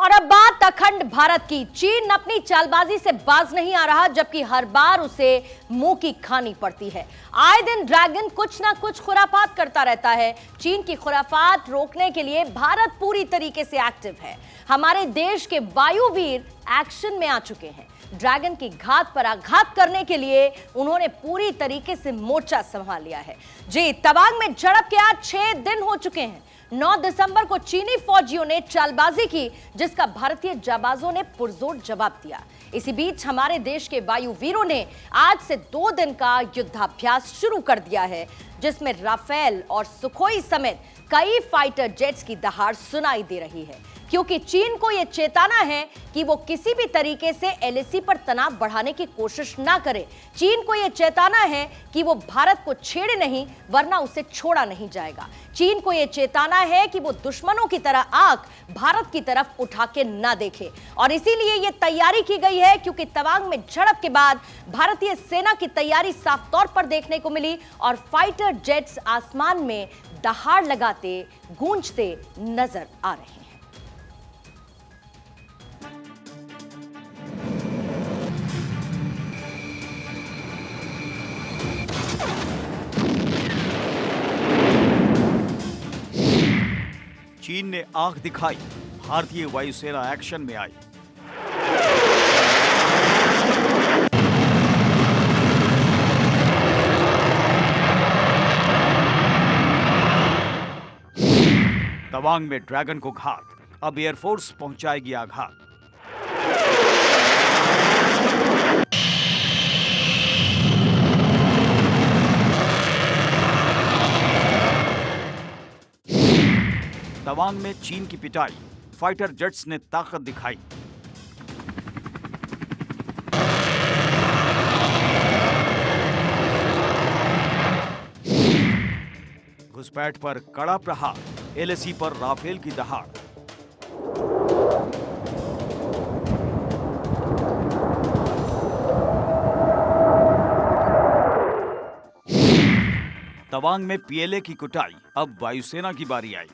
और अब बात अखंड भारत की। चीन अपनी चालबाजी से बाज नहीं आ रहा, जबकि हर बार उसे मुंह की खानी पड़ती है। आए दिन ड्रैगन कुछ ना कुछ खुराफात करता रहता है। चीन की खुराफात रोकने के लिए भारत पूरी तरीके से एक्टिव है। हमारे देश के वायुवीर एक्शन में आ चुके हैं। ड्रैगन की घात पर आघात करने के लिए उन्होंने पूरी तरीके से मोर्चा संभाल लिया है। जी, तवांग में झड़प के आज 6 दिन हो चुके हैं। 9 दिसंबर को चीनी फौजियों ने चालबाजी की, जिसका भारतीय जाबाजों ने पुरजोर जवाब दिया। इसी बीच हमारे देश के वायुवीरों ने आज से 2 दिन का युद्धाभ्यास शुरू कर दिया है, जिसमें राफेल और सुखोई समेत कई फाइटर जेट्स की दहाड़ सुनाई दे रही है, क्योंकि चीन को यह चेताना है कि वो किसी भी तरीके से एलएसी पर तनाव बढ़ाने की कोशिश ना करे। चीन को यह चेताना है कि वो भारत को छेड़े नहीं, वरना उसे छोड़ा नहीं जाएगा। चीन को यह चेताना है कि वो दुश्मनों की तरह आंख भारत की तरफ उठा के ना देखे, और इसीलिए यह तैयारी की गई है, क्योंकि तवांग में झड़प के बाद भारतीय सेना की तैयारी साफ तौर पर देखने को मिली और फाइटर जेट्स आसमान में दहाड़ लगाते गूंजते नजर आ रहे हैं। चीन ने आंख दिखाई, भारतीय वायुसेना एक्शन में आई। तवांग में ड्रैगन को घात, अब एयरफोर्स पहुंचाएगी आघात। तवांग में चीन की पिटाई, फाइटर जेट्स ने ताकत दिखाई। घुसपैठ पर कड़ा प्रहार, एलएसी पर राफेल की दहाड़। तवांग में पीएलए की कुटाई, अब वायुसेना की बारी आई।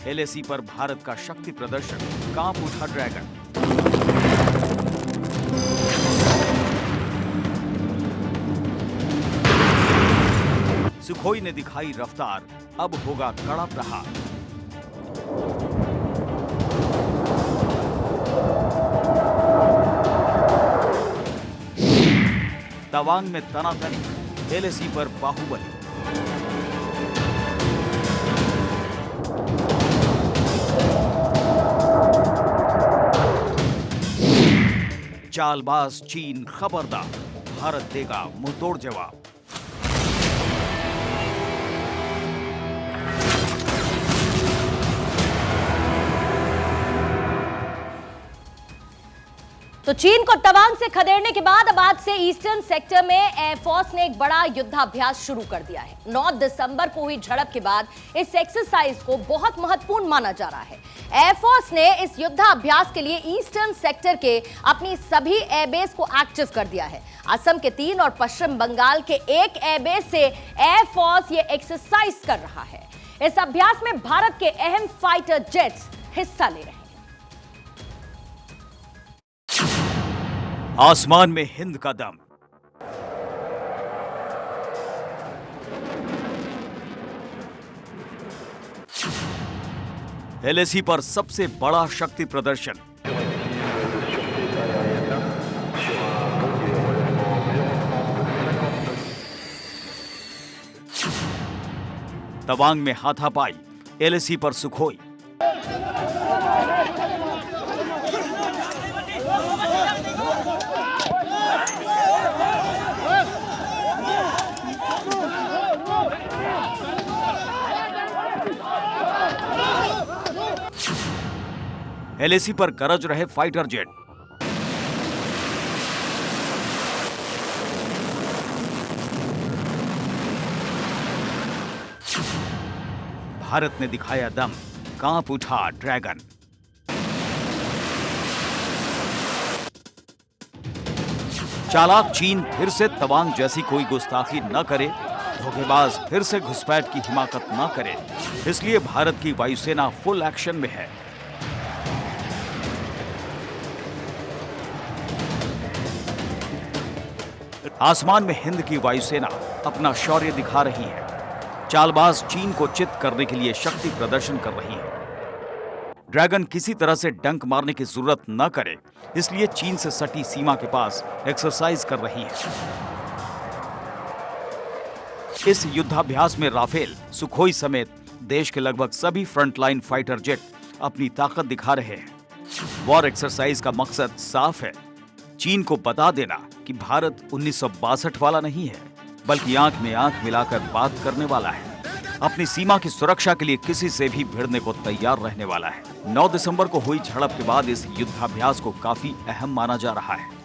एलएसी पर भारत का शक्ति प्रदर्शन, कांप उठा ड्रैगन। सुखोई ने दिखाई रफ्तार, अब होगा कड़ा प्रहार। तवांग में तनातनी, एलएसी पर बाहुबली। चालबाज चीन खबरदार, भारत देगा मुंहतोड़ जवाब। तो चीन को तवांग से खदेड़ने के बाद अब आज से ईस्टर्न सेक्टर में एयरफोर्स ने एक बड़ा युद्धाभ्यास शुरू कर दिया है। 9 दिसंबर को हुई झड़प के बाद इस एक्सरसाइज को बहुत महत्वपूर्ण माना जा रहा है। एयरफोर्स ने इस युद्धाभ्यास के लिए ईस्टर्न सेक्टर के अपनी सभी एयरबेस को एक्टिव कर दिया है। असम के 3 और पश्चिम बंगाल के 1 एयरबेस से एयरफोर्स ये एक्सरसाइज कर रहा है। इस अभ्यास में भारत के अहम फाइटर जेट्स हिस्सा ले रहे हैं। आसमान में हिंद का दम, एलएसी पर सबसे बड़ा शक्ति प्रदर्शन। तवांग में हाथापाई, एलएसी पर सुखोई। एलएसी पर गरज रहे फाइटर जेट। भारत ने दिखाया दम, कांप उठा ड्रैगन। चालाक चीन फिर से तवांग जैसी कोई गुस्ताखी न करे, धोखेबाज फिर से घुसपैठ की हिमाकत न करे, इसलिए भारत की वायुसेना फुल एक्शन में है। आसमान में हिंद की वायुसेना अपना शौर्य दिखा रही है। चालबाज चीन को चित करने के लिए शक्ति प्रदर्शन कर रही है। ड्रैगन किसी तरह से डंक मारने की जरूरत न करे, इसलिए चीन से सटी सीमा के पास एक्सरसाइज कर रही है। इस युद्धाभ्यास में राफेल, सुखोई समेत देश के लगभग सभी फ्रंटलाइन फाइटर जेट अपनी ताकत दिखा रहे हैं। वॉर एक्सरसाइज का मकसद साफ है, चीन को बता देना कि भारत 1962 वाला नहीं है, बल्कि आंख में आंख मिलाकर बात करने वाला है। अपनी सीमा की सुरक्षा के लिए किसी से भी भिड़ने को तैयार रहने वाला है। 9 दिसंबर को हुई झड़प के बाद इस युद्धाभ्यास को काफी अहम माना जा रहा है।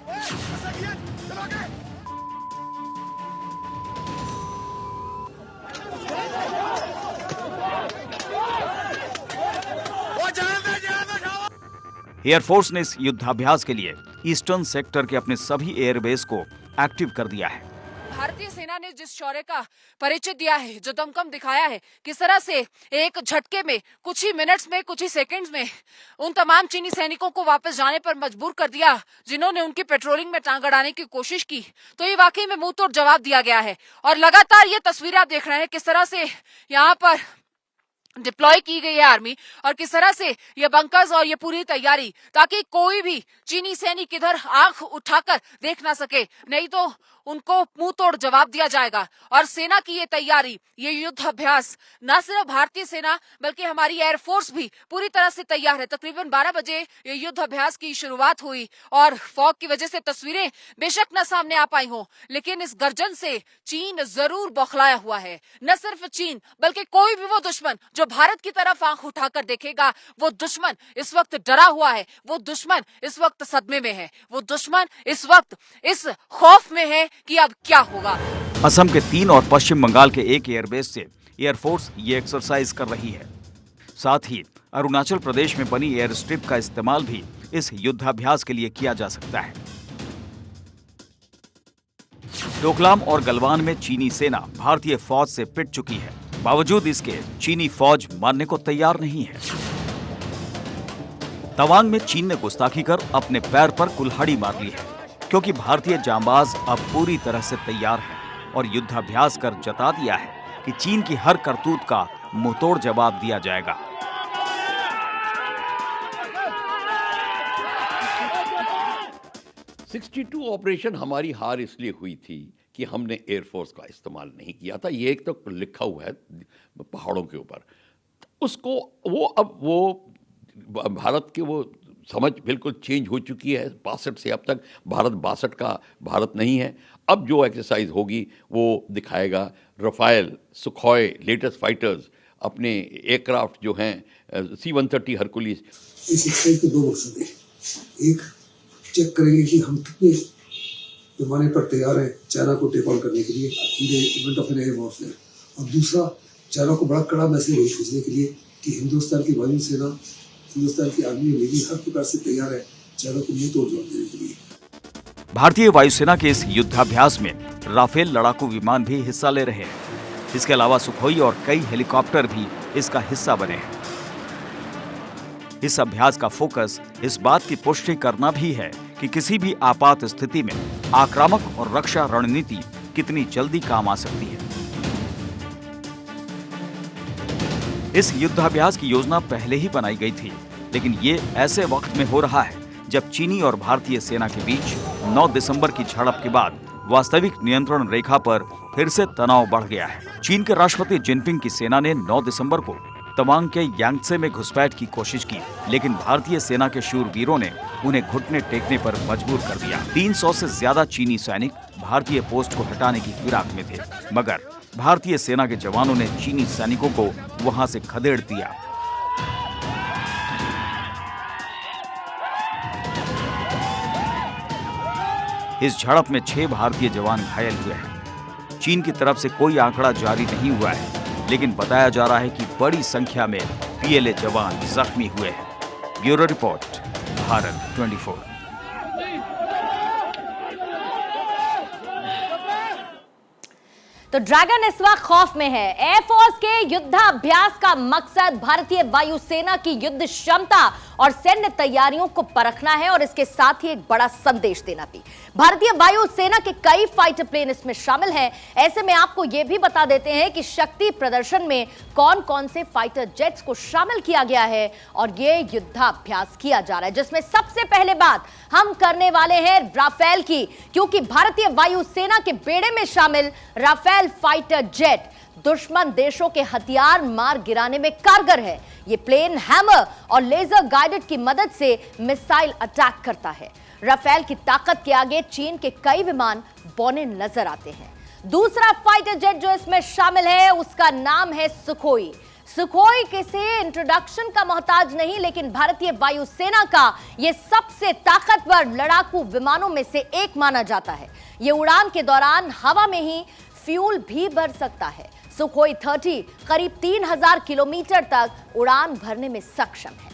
एयरफोर्स ने इस युद्धाभ्यास के लिए ईस्टर्न सेक्टर के अपने सभी एयरबेस को एक्टिव कर दिया है। भारतीय सेना ने जिस शौर्य का परिचय दिया है, जो दमखम दिखाया है, किस तरह से एक झटके में, कुछ ही मिनट्स में, कुछ ही सेकंड्स में उन तमाम चीनी सैनिकों को वापस जाने पर मजबूर कर दिया जिन्होंने उनकी पेट्रोलिंग में टांग अड़ाने की कोशिश की, तो ये वाकई में मुंह तोड़ जवाब दिया गया है। और लगातार ये तस्वीरें आप देख रहे हैं किस तरह से यहाँ पर डिप्लॉय की गई है आर्मी, और किस तरह से ये बंकर्स और ये पूरी तैयारी, ताकि कोई भी चीनी सैनिक इधर आंख उठाकर देख ना सके, नहीं तो उनको मुंह तोड़ जवाब दिया जाएगा। और सेना की ये तैयारी, ये युद्ध अभ्यास, न सिर्फ भारतीय सेना बल्कि हमारी एयरफोर्स भी पूरी तरह से तैयार है। तकरीबन 12 बजे ये युद्ध अभ्यास की शुरुआत हुई और फॉग की वजह से तस्वीरें बेशक न सामने आ पाई हो, लेकिन इस गर्जन से चीन जरूर बौखलाया हुआ है। न सिर्फ चीन बल्कि कोई भी वो दुश्मन जो भारत की तरफ आंख उठाकर देखेगा, वो दुश्मन इस वक्त डरा हुआ है, वो दुश्मन इस वक्त सदमे में है, वो दुश्मन इस वक्त इस खौफ में है कि अब क्या होगा। असम के 3 और पश्चिम बंगाल के 1 एयरबेस से एयरफोर्स ये एक्सरसाइज कर रही है। साथ ही अरुणाचल प्रदेश में बनी एयर स्ट्रिप का इस्तेमाल भी इस युद्धाभ्यास के लिए किया जा सकता है। डोकलाम और गलवान में चीनी सेना भारतीय फौज से पिट चुकी है। बावजूद इसके चीनी फौज मानने को तैयार नहीं है। तवांग में चीन ने गुस्ताखी कर अपने पैर पर कुल्हाड़ी मार ली है, क्योंकि भारतीय जांबाज अब पूरी तरह से तैयार हैं और युद्धाभ्यास कर जता दिया है कि चीन की हर करतूत का मुंहतोड़ जवाब दिया जाएगा। ऑपरेशन हमारी हार इसलिए हुई थी कि हमने एयरफोर्स का इस्तेमाल नहीं किया था। ये एक तो लिखा हुआ है पहाड़ों के ऊपर, उसको वो भारत के वो समझ बिल्कुल चेंज हो चुकी है। 62 से अब तक भारत 62 का भारत नहीं है। अब जो एक्सरसाइज होगी वो दिखाएगा रफाल, सुखोई, लेटेस्ट फाइटर्स, अपने एयरक्राफ्ट जो हैं C-130 हरकुलिस। इस एक्सरसाइज के 2 मकसद हैं। एक, चेक करेंगे कि हम कितने पैमाने पर तैयार हैं चाइना को टेक ऑन करने के लिए event of an air warfare, और दूसरा चाइना को बड़ा कड़ा मैसेज भेजने के लिए कि हिंदुस्तान की वायुसेना, हिंदुस्तान की आर्मी, नेवी हर प्रकार से तैयार है चाइना को मुंह तोड़ जवाब देने के लिए। भारतीय वायुसेना के इस युद्धाभ्यास में राफेल लड़ाकू विमान भी हिस्सा ले रहे हैं। इसके अलावा सुखोई और कई हेलीकॉप्टर भी इसका हिस्सा बने हैं। इस अभ्यास का फोकस इस बात की पुष्टि करना भी है कि किसी भी आपात स्थिति में आक्रामक और रक्षा रणनीति कितनी जल्दी काम आ सकती है। इस युद्धाभ्यास की योजना पहले ही बनाई गई थी, लेकिन ये ऐसे वक्त में हो रहा है जब चीनी और भारतीय सेना के बीच 9 दिसंबर की झड़प के बाद वास्तविक नियंत्रण रेखा पर फिर से तनाव बढ़ गया है। चीन के राष्ट्रपति जिनपिंग की सेना ने 9 दिसंबर को तवांग के यांगत्से में घुसपैठ की कोशिश की, लेकिन भारतीय सेना के शूरवीरों ने उन्हें घुटने टेकने पर मजबूर कर दिया। 300 से ज्यादा चीनी सैनिक भारतीय पोस्ट को हटाने की फिराक में थे, मगर भारतीय सेना के जवानों ने चीनी सैनिकों को वहां से खदेड़ दिया। इस झड़प में 6 भारतीय जवान घायल हुए हैं। चीन की तरफ से कोई आंकड़ा जारी नहीं हुआ है, लेकिन बताया जा रहा है कि बड़ी संख्या में PLA जवान जख्मी हुए हैं। Bureau report, Bharat 24। तो ड्रैगन इस वक्त खौफ में है। एयरफोर्स के युद्धाभ्यास का मकसद भारतीय वायुसेना की युद्ध क्षमता और सैन्य तैयारियों को परखना है और इसके साथ ही एक बड़ा संदेश देना भी। भारतीय वायुसेना के कई फाइटर प्लेन इसमें शामिल हैं। ऐसे में आपको यह भी बता देते हैं कि शक्ति प्रदर्शन में कौन कौन से फाइटर जेट्स को शामिल किया गया है और यह युद्धाभ्यास किया जा रहा है, जिसमें सबसे पहले बात हम करने वाले हैं राफेल की, क्योंकि भारतीय वायुसेना के बेड़े में शामिल राफेल फाइटर जेट दुश्मन देशों के हथियार मार गिराने में कारगर है। यह प्लेन हैमर और लेजर गाइडेड की मदद से मिसाइल अटैक करता है। राफेल की ताकत के आगे चीन के कई विमान बौने नजर आते हैं। दूसरा फाइटर जेट जो इसमें शामिल है उसका नाम है सुखोई। सुखोई किसी इंट्रोडक्शन का मोहताज नहीं, लेकिन भारतीय वायुसेना का यह सबसे ताकतवर लड़ाकू विमानों में से एक माना जाता है। यह उड़ान के दौरान हवा में ही फ्यूल भी भर सकता है। सुखोई 30 करीब 3000 किलोमीटर तक उड़ान भरने में सक्षम है।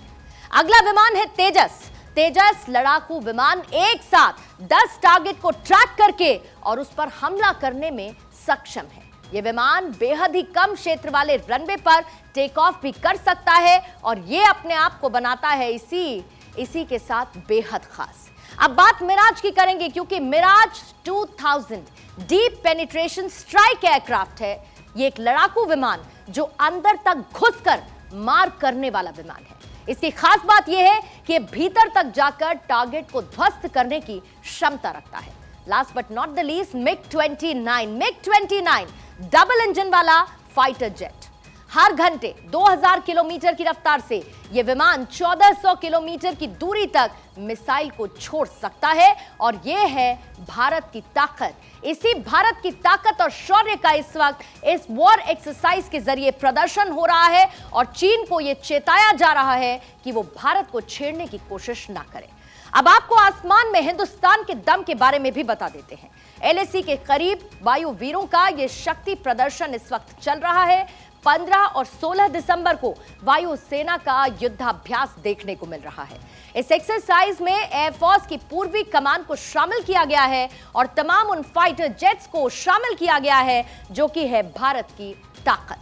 अगला विमान है तेजस। तेजस लड़ाकू विमान एक साथ 10 टारगेट को ट्रैक करके और उस पर हमला करने में सक्षम है। यह विमान बेहद ही कम क्षेत्र वाले रनवे पर टेक ऑफ भी कर सकता है और यह अपने आप को बनाता है इसी के साथ बेहद खास। अब बात मिराज की करेंगे, क्योंकि Mirage 2000 deep penetration strike aircraft है। यह एक लड़ाकू विमान जो अंदर तक घुसकर मार करने वाला विमान है। इसकी खास बात यह है कि भीतर तक जाकर टारगेट को ध्वस्त करने की क्षमता रखता है। Last but not the least, MiG-29 double engine वाला फाइटर जेट। हर घंटे 2000 किलोमीटर की रफ्तार से यह विमान 1400 किलोमीटर की दूरी तक मिसाइल को छोड़ सकता है और यह है भारत की ताकत। इसी भारत की ताकत और शौर्य का इस वक्त इस वॉर एक्सरसाइज के जरिए प्रदर्शन हो रहा है और चीन को यह चेताया जा रहा है कि वो भारत को छेड़ने की कोशिश ना करे। अब आपको आसमान में हिंदुस्तान के दम के बारे में भी बता देते हैं। LAC के करीब वायु वीरों का यह शक्ति प्रदर्शन इस वक्त चल रहा है। 15 और 16 दिसंबर को वायुसेना का युद्धाभ्यास देखने को मिल रहा है। इस एक्सरसाइज में एयरफोर्स की पूर्वी कमान को शामिल किया गया है और तमाम उन फाइटर जेट्स को शामिल किया गया है जो कि है भारत की ताकत।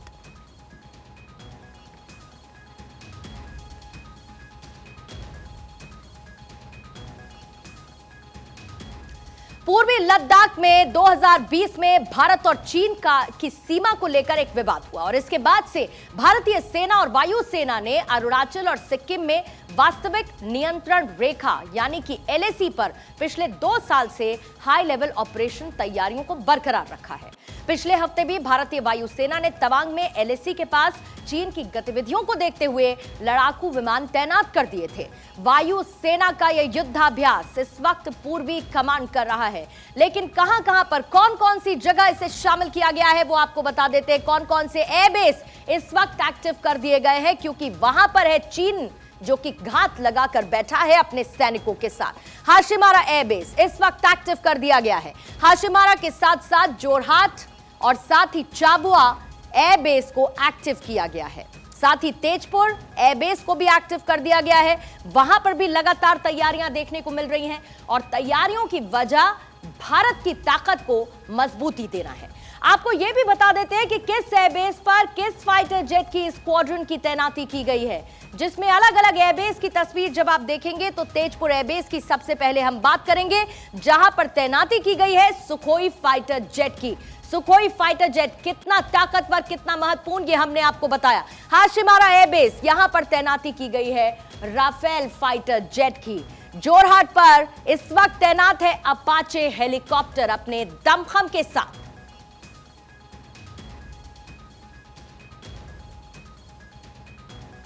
पूर्वी लद्दाख में 2020 में भारत और चीन की सीमा को लेकर एक विवाद हुआ और इसके बाद से भारतीय सेना और वायुसेना ने अरुणाचल और सिक्किम में वास्तविक नियंत्रण रेखा यानी कि LAC पर पिछले 2 साल से हाई लेवल ऑपरेशन तैयारियों को बरकरार रखा है। पिछले हफ्ते भी भारतीय वायुसेना ने तवांग में LAC के पास चीन की गतिविधियों को देखते हुए लड़ाकू विमान तैनात कर दिए थे। वायुसेना का यह युद्धाभ्यास इस वक्त पूर्वी कमान कर रहा है, लेकिन कहां-कहां पर कौन-कौन सी जगह इसे शामिल किया गया है वो आपको बता देते हैं। कौन-कौन से एयरबेस इस वक्त एक्टिव कर दिए गए हैं, क्योंकि वहां पर है चीन जो कि घात लगाकर बैठा है अपने सैनिकों के साथ। हाशिमारा एयरबेस इस वक्त एक्टिव कर दिया गया है। हाशिमारा के साथ साथ जोरहाट और साथ ही चाबुआ एयरबेस को एक्टिव किया गया है। साथ ही तेजपुर एयरबेस को भी एक्टिव कर दिया गया है। वहां पर भी लगातार तैयारियां देखने को मिल रही हैं और तैयारियों की वजह भारत की ताकत को मजबूती देना है। आपको यह भी बता देते हैं कि किस एयरबेस पर किस फाइटर जेट की स्क्वाड्रन की तैनाती की गई है, जिसमें अलग अलग एयरबेस की तस्वीर जब आप देखेंगे तो तेजपुर एयरबेस की सबसे पहले हम बात करेंगे, जहां पर तैनाती की गई है सुखोई फाइटर जेट की। सुखोई फाइटर जेट कितना ताकतवर, कितना महत्वपूर्ण, ये हमने आपको बताया। हाशिमारा एयरबेस, यहां पर तैनाती की गई है राफेल फाइटर जेट की। जोरहाट पर इस वक्त तैनात है अपाचे हेलीकॉप्टर अपने दमखम के साथ।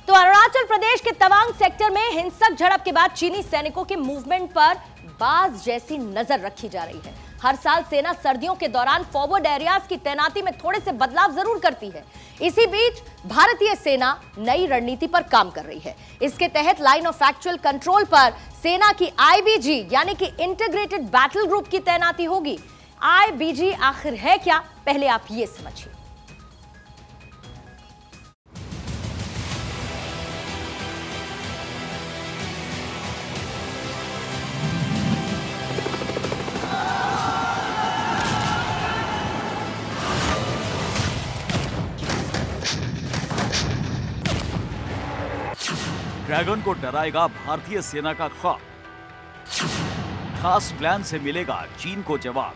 तो अरुणाचल प्रदेश के तवांग सेक्टर में हिंसक झड़प के बाद चीनी सैनिकों के मूवमेंट पर बाज जैसी नजर रखी जा रही है। हर साल सेना सर्दियों के दौरान फॉरवर्ड एरियाज की तैनाती में थोड़े से बदलाव जरूर करती है। इसी बीच भारतीय सेना नई रणनीति पर काम कर रही है। इसके तहत लाइन ऑफ एक्चुअल कंट्रोल पर सेना की IBG यानी कि इंटीग्रेटेड बैटल ग्रुप की तैनाती होगी। IBG आखिर है क्या, पहले आप ये समझिए। ड्रैगन को डराएगा भारतीय सेना का खौफ। खास प्लान से मिलेगा चीन को जवाब।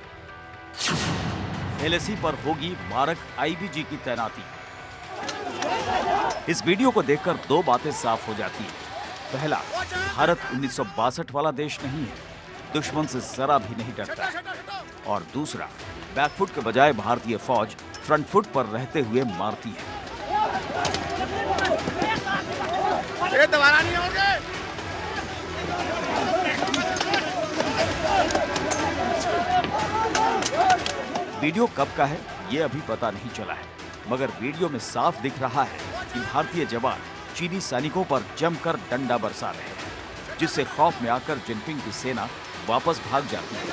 एलएसी पर होगी मारक आईबीजी की तैनाती। इस वीडियो को देखकर दो बातें साफ हो जाती हैं। पहला, भारत 1962 वाला देश नहीं है, दुश्मन से जरा भी नहीं डरता। और दूसरा, बैकफुट के बजाय भारतीय फौज फ्रंट फुट पर रहते हुए मारती है। ये दोबारा नहीं होंगे। वीडियो कब का है ये अभी पता नहीं चला है, मगर वीडियो में साफ दिख रहा है कि भारतीय जवान चीनी सैनिकों पर जमकर डंडा बरसा रहे हैं, जिससे खौफ में आकर जिनपिंग की सेना वापस भाग जाती है।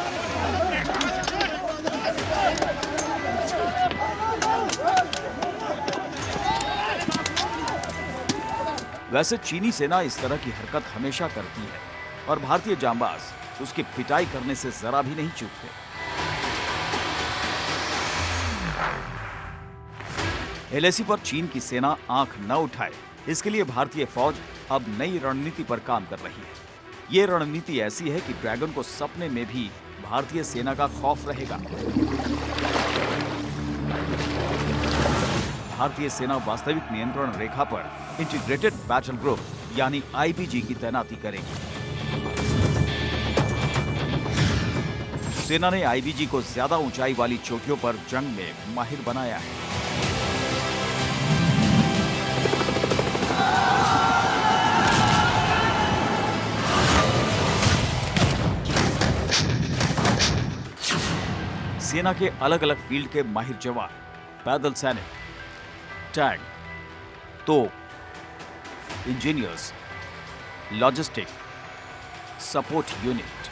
वैसे चीनी सेना इस तरह की हरकत हमेशा करती है और भारतीय जांबाज उसकी पिटाई करने से जरा भी नहीं चूकते। एलएसी पर चीन की सेना आंख न उठाए, इसके लिए भारतीय फौज अब नई रणनीति पर काम कर रही है। ये रणनीति ऐसी है कि ड्रैगन को सपने में भी भारतीय सेना का खौफ रहेगा। भारतीय सेना वास्तविक नियंत्रण रेखा पर इंटीग्रेटेड बैटल ग्रुप यानी आईबीजी की तैनाती करेगी। सेना ने आईबीजी को ज्यादा ऊंचाई वाली चोटियों पर जंग में माहिर बनाया है। सेना के अलग अलग फील्ड के माहिर जवान, पैदल सैनिक, टैंक, तोप, engineers, logistic, support unit.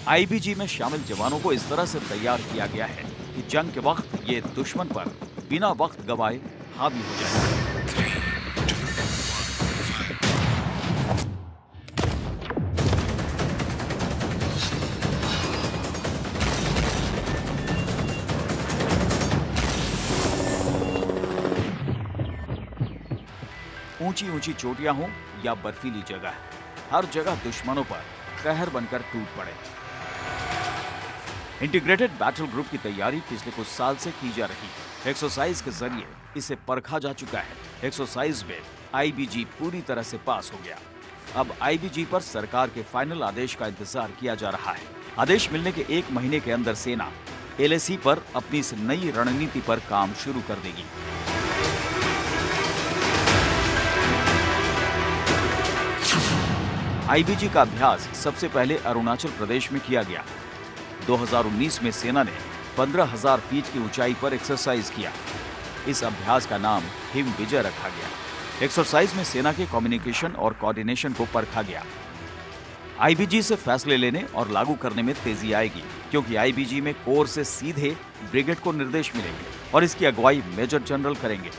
IBG में शामिल जवानों को इस तरह से तैयार किया गया है कि जंग के वक्त ये दुश्मन पर बिना वक्त गवाए हावी हो जाए। ऊंची ऊंची चोटियां हों या बर्फीली जगह, हर जगह दुश्मनों पर कहर बनकर टूट पड़े। इंटीग्रेटेड बैटल ग्रुप की तैयारी पिछले कुछ साल से की जा रही है। एक्सरसाइज के जरिए इसे परखा जा चुका है। एक्सरसाइज में आईबीजी पूरी तरह से पास हो गया। अब आईबीजी पर सरकार के फाइनल आदेश का इंतजार किया जा रहा है। आदेश मिलने के 1 महीने के अंदर सेना एलएसी पर अपनी इस नई रणनीति पर काम शुरू कर देगी। आईबीजी का अभ्यास सबसे पहले अरुणाचल प्रदेश में किया गया। 2019 में सेना ने 15,000 फीट की ऊंचाई पर एक्सरसाइज किया। इस अभ्यास का नाम हिम विजय रखा गया। एक्सरसाइज में सेना के कम्युनिकेशन और कोऑर्डिनेशन को परखा गया। आईबीजी से फैसले लेने और लागू करने में तेजी आएगी, क्योंकि आईबीजी में कोर से सीधे ब्रिगेड को निर्देश मिलेंगे और इसकी अगुवाई मेजर जनरल करेंगे।